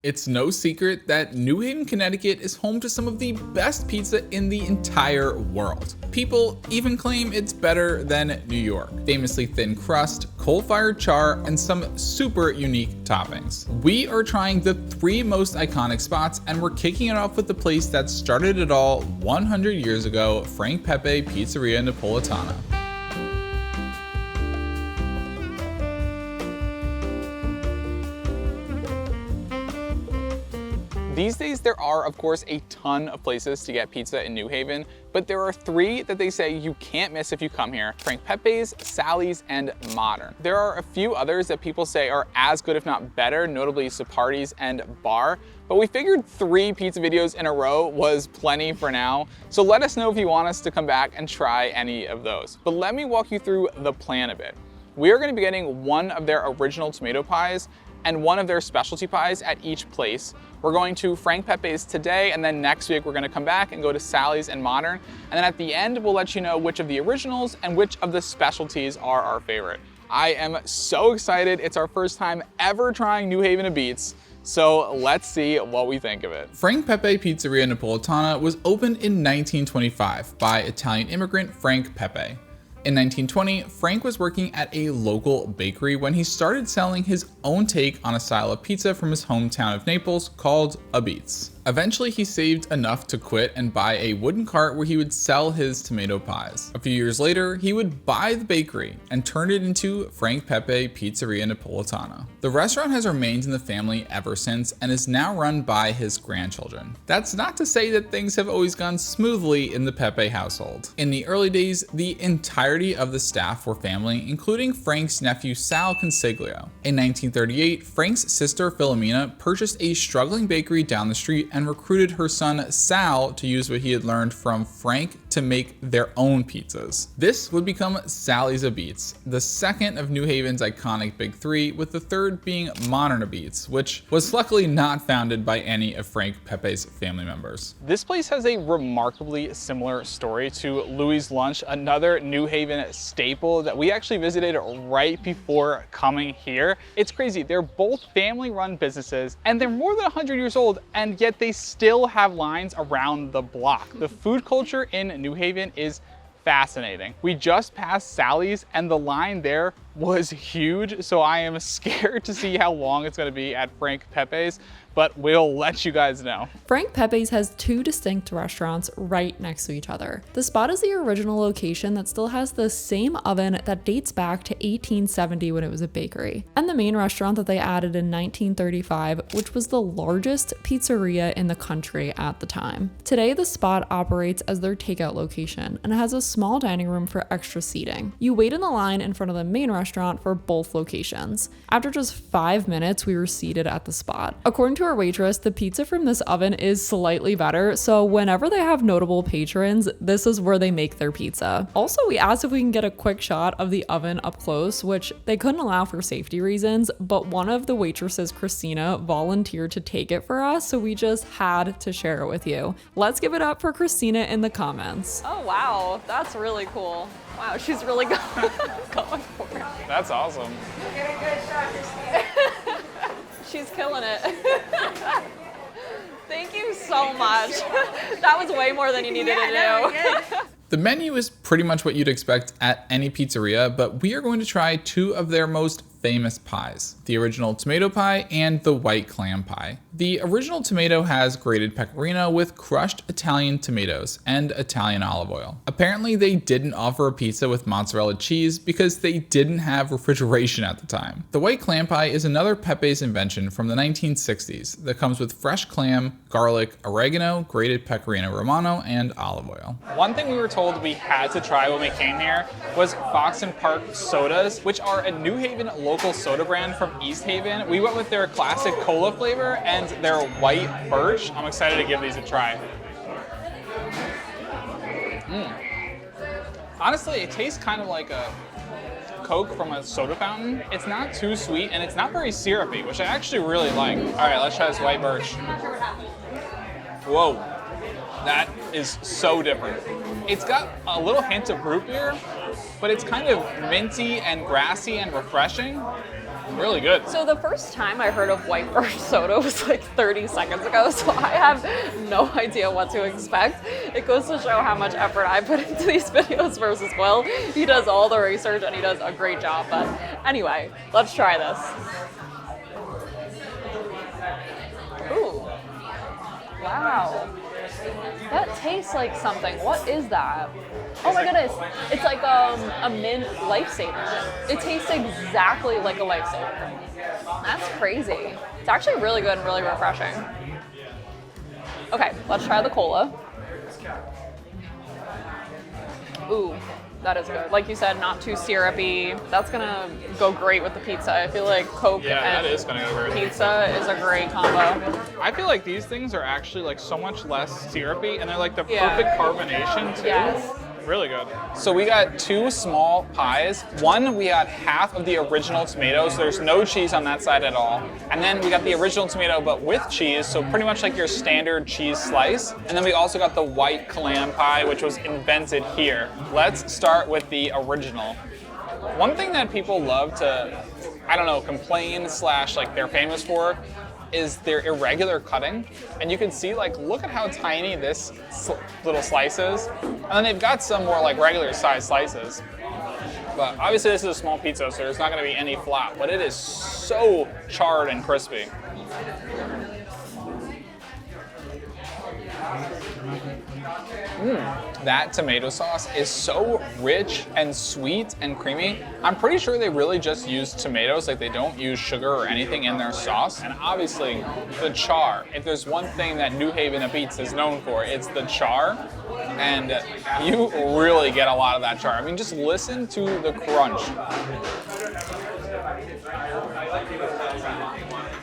It's no secret that New Haven, Connecticut is home to some of the best pizza in the entire world. People even claim it's better than New York. Famously thin crust, coal-fired char, and some super unique toppings. We are trying the 3 most iconic spots, and we're kicking it off with the place that started it all 100 years ago, Pepe Pizzeria Napoletana. These days, there are, of course, a ton of places to get pizza in New Haven, but there are 3 that they say you can't miss if you come here: Frank Pepe's, Sally's, and Modern. There are a few others that people say are as good, if not better, notably Saparti's and Bar, but we figured 3 pizza videos in a row was plenty for now, so let us know if you want us to come back and try any of those. But let me walk you through the plan a bit. We are going to be getting one of their original tomato pies and one of their specialty pies at each place. We're going to Frank Pepe's today, and then next week we're gonna come back and go to Sally's and Modern. And then at the end, we'll let you know which of the originals and which of the specialties are our favorite. I am so excited. It's our first time ever trying New Haven Beats, so let's see what we think of it. Frank Pepe Pizzeria Napoletana was opened in 1925 by Italian immigrant Frank Pepe. In 1920, Frank was working at a local bakery when he started selling his own take on a style of pizza from his hometown of Naples called Ambiance. Eventually, he saved enough to quit and buy a wooden cart where he would sell his tomato pies. A few years later, he would buy the bakery and turn it into Frank Pepe Pizzeria Napoletana. The restaurant has remained in the family ever since and is now run by his grandchildren. That's not to say that things have always gone smoothly in the Pepe household. In the early days, the entirety of the staff were family, including Frank's nephew Sal Consiglio. In 1938, Frank's sister Philomena purchased a struggling bakery down the street and recruited her son Sal to use what he had learned from Frank to make their own pizzas. This would become Sally's Beats, the second of New Haven's iconic big 3, with the third being Modern Beats, which was luckily not founded by any of Frank Pepe's family members. This place has a remarkably similar story to Louis' Lunch, another New Haven staple that we actually visited right before coming here. It's crazy, they're both family-run businesses and they're more than 100 years old, and yet they still have lines around the block. The food culture in New Haven is fascinating. We just passed Sally's and the line there was huge, so I am scared to see how long it's gonna be at Frank Pepe's, but we'll let you guys know. Frank Pepe's has 2 distinct restaurants right next to each other. The spot is the original location that still has the same oven that dates back to 1870 when it was a bakery, and the main restaurant that they added in 1935, which was the largest pizzeria in the country at the time. Today, the spot operates as their takeout location and has a small dining room for extra seating. You wait in the line in front of the main restaurant for both locations. After just 5 minutes, we were seated at the spot. According to our waitress, the pizza from this oven is slightly better, so whenever they have notable patrons, this is where they make their pizza. Also, we asked if we can get a quick shot of the oven up close, which they couldn't allow for safety reasons, but one of the waitresses, Kristina, volunteered to take it for us, so we just had to share it with you. Let's give it up for Kristina in the comments. Oh wow, that's really cool. Wow, she's really going for it. That's awesome. Get a good shot, Kristin. She's killing it. Thank you so much. That was way more than you needed to do. The menu is pretty much what you'd expect at any pizzeria, but we are going to try 2 of their most famous pies: the original tomato pie and the white clam pie. The original tomato has grated pecorino with crushed Italian tomatoes and Italian olive oil. Apparently, they didn't offer a pizza with mozzarella cheese because they didn't have refrigeration at the time. The white clam pie is another Pepe's invention from the 1960s that comes with fresh clam, garlic, oregano, grated pecorino romano, and olive oil. One thing we were told we had to try when we came here was Foxon Park sodas, which are a New Haven local soda brand from East Haven. We went with their classic cola flavor and their white birch. I'm excited to give these a try. Honestly, it tastes kind of like a Coke from a soda fountain. It's not too sweet and it's not very syrupy, which I actually really like. All right, let's try this white birch. Whoa, that is so different. It's got a little hint of root beer, but it's kind of minty and grassy and refreshing. Really good. So the first time I heard of white birch soda was like 30 seconds ago, so I have no idea what to expect. It goes to show how much effort I put into these videos versus Will. He does all the research and he does a great job. But anyway, let's try this. Ooh. Wow. That tastes like something. What is that? Oh my goodness. It's like a mint lifesaver. It tastes exactly like a lifesaver. That's crazy. It's actually really good and really refreshing. Okay, let's try the cola. Ooh, that is good. Like you said, not too syrupy. That's gonna go great with the pizza. I feel like Coke That and is gonna go great. pizza is a great combo. I feel like these things are actually like so much less syrupy, and they're like the Yeah. perfect carbonation too. Yes. Really good. So we got 2 small pies. One, we got half of the original tomato, so there's no cheese on that side at all. And then we got the original tomato, but with cheese, so pretty much like your standard cheese slice. And then we also got the white clam pie, which was invented here. Let's start with the original. One thing that people love to, I don't know, complain slash like they're famous for is their irregular cutting. And you can see, like, look at how tiny this little slice is. And then they've got some more like regular size slices. But obviously this is a small pizza, so there's not gonna be any flop, but it is so charred and crispy. That tomato sauce is so rich and sweet and creamy. I'm pretty sure they really just use tomatoes, like they don't use sugar or anything in their sauce. And obviously the char. If there's one thing that New Haven Apizza is known for, it's the char. And you really get a lot of that char. I mean, just listen to the crunch.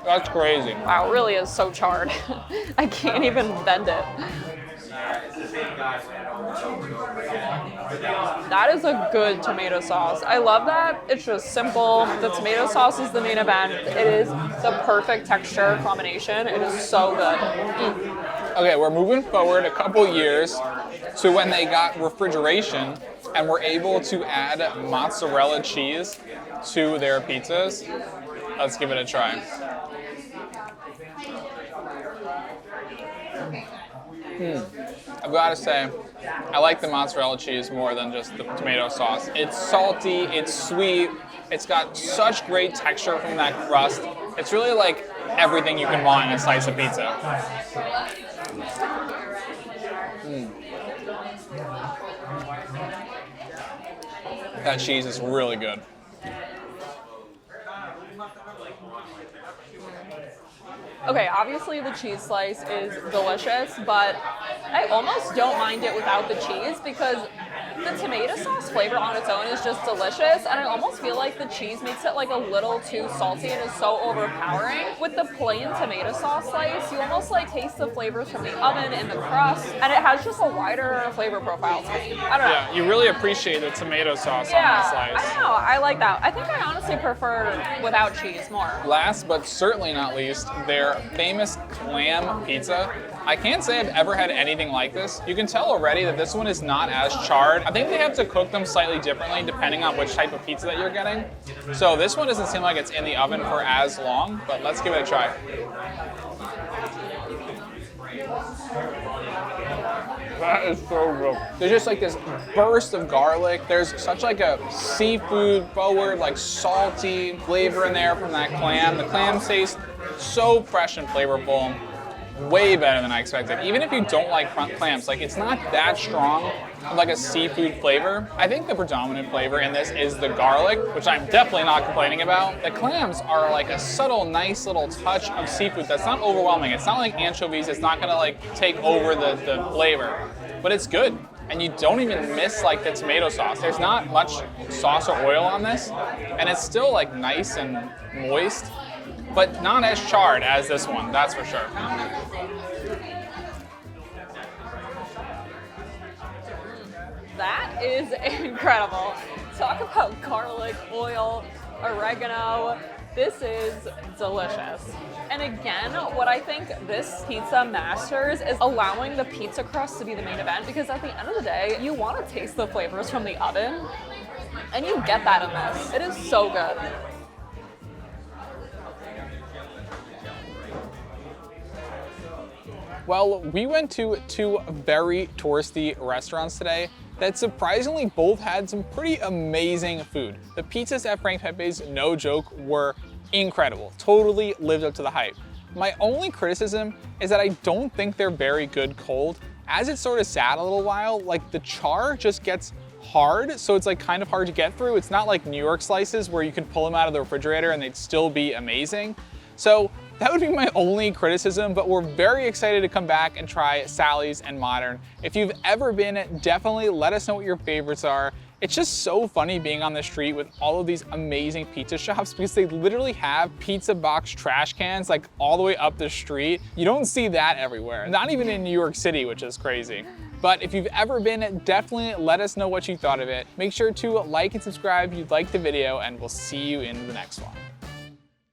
That's crazy. Wow, it really is so charred. I can't even bend it. That is a good tomato sauce. I love that. It's just simple. The tomato sauce is the main event. It is the perfect texture combination. It is so good. Okay, we're moving forward a couple years to when they got refrigeration and were able to add mozzarella cheese to their pizzas. Let's give it a try. I've got to say, I like the mozzarella cheese more than just the tomato sauce. It's salty, it's sweet, it's got such great texture from that crust. It's really like everything you can want in a slice of pizza. That cheese is really good. Okay, obviously the cheese slice is delicious, but I almost don't mind it without the cheese because the tomato sauce flavor on its own is just delicious, and I almost feel like the cheese makes it like a little too salty and is so overpowering. With the plain tomato sauce slice, you almost like taste the flavors from the oven and the crust, and it has just a wider flavor profile to me. I don't know. Yeah, you really appreciate the tomato sauce Yeah, on the slice. I don't know. I like that. I think I honestly prefer without cheese more. Last but certainly not least, their famous clam pizza. I can't say I've ever had anything like this. You can tell already that this one is not as charred. I think they have to cook them slightly differently depending on which type of pizza that you're getting. So this one doesn't seem like it's in the oven for as long, but let's give it a try. That is so good. There's just like this burst of garlic. There's such like a seafood forward, like salty flavor in there from that clam. The clam tastes so fresh and flavorful. Way better than I expected. Even if you don't like clams, like it's not that strong of like a seafood flavor. I think the predominant flavor in this is the garlic, which I'm definitely not complaining about. The clams are like a subtle, nice little touch of seafood that's not overwhelming. It's not like anchovies. It's not gonna like take over the flavor, but it's good. And you don't even miss like the tomato sauce. There's not much sauce or oil on this, and it's still like nice and moist, but not as charred as this one, that's for sure. That is incredible. Talk about garlic, oil, oregano. This is delicious. And again, what I think this pizza masters is allowing the pizza crust to be the main event, because at the end of the day, you want to taste the flavors from the oven, and you get that in this. It is so good. Well, we went to two very touristy restaurants today that surprisingly both had some pretty amazing food. The pizzas at Frank Pepe's, no joke, were incredible. Totally lived up to the hype. My only criticism is that I don't think they're very good cold. As it sort of sat a little while, like the char just gets hard, so it's like kind of hard to get through. It's not like New York slices where you can pull them out of the refrigerator and they'd still be amazing. So that would be my only criticism, but we're very excited to come back and try Sally's and Modern. If you've ever been, definitely let us know what your favorites are. It's just so funny being on the street with all of these amazing pizza shops because they literally have pizza box trash cans like all the way up the street. You don't see that everywhere, not even in New York City, which is crazy. But if you've ever been, definitely let us know what you thought of it. Make sure to like and subscribe if you liked the video, and we'll see you in the next one.